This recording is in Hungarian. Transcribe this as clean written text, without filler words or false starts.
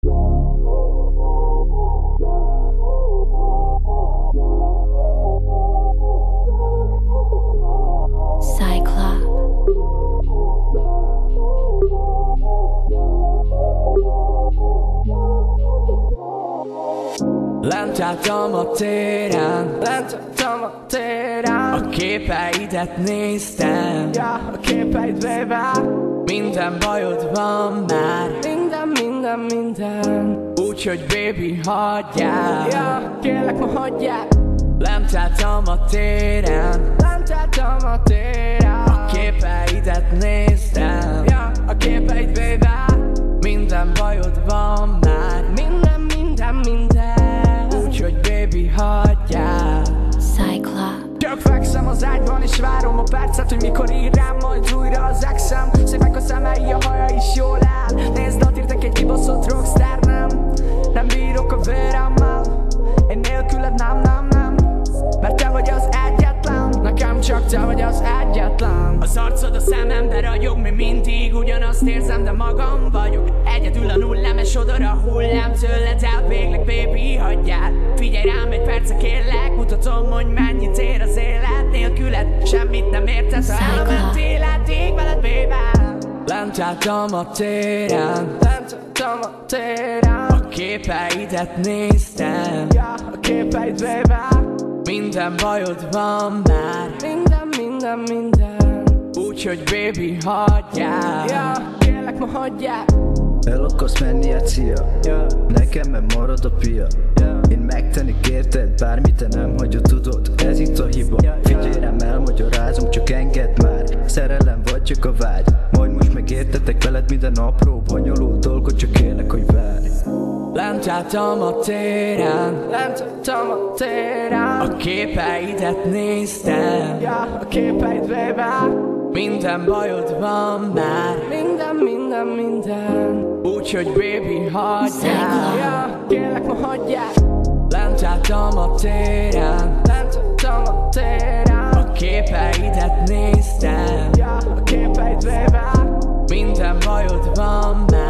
Lent álltam a téren, a képeidet néztem, a képeid baby. Minden bajod van már, minden. úgyhogy baby hagyjál, kérlek ma hagyjál. Lent álltam a téren, a képeidet néztem, a képeid baby. Minden bajod van már, Minden. úgyhogy baby hagyjál. Csak fekszem az ágyban és várom a percet, hogy mikor ír rám majd újra az exem. Szépek a szemei, a haja is jól áll. Nézd, ott írtek egy kibaszott rockstar, nem bírok a véremmel. Én nélküled nem. Mert te vagy az egyetlen, nekem csak te vagy az egyetlen. Az arcod a szemembe ragyog, még mindig ugyanazt érzem, de magam vagyok. Egyedül a nullám, és odor a hullám tőled el, végleg baby hagyjál. Figyelj rám egy perce kérlek, mutatom, hogy mennyit ér az élet nélküled. Semmit nem értesz, ha elment életig veled baby. Lent álltam a téren, a képeidet néztem, a képeid baby. Minden bajod van már, Minden. úgyhogy baby hagyjál, kérlek ma hagyjál. El akarsz menni a cia, nekem meg marad a pia. Én megtennék érted bármit, te nem hagyod, tudod, ez itt a hiba. Figyelj rám, elmagyarázom, csak engedd már. Szerelem vagy csak a vágy, majd most megértetek veled minden apró bonyolult dolgot, csak kérlek, hogy várj. Lent álltam a téren, a képeidet néztem, a képeid baby. Minden bajod van már, Minden. úgyhogy baby hagyjál, kérlek ma hagyjál. Lent álltam a téren, a képeidet néztem, a képeid baby. Minden bajod van már.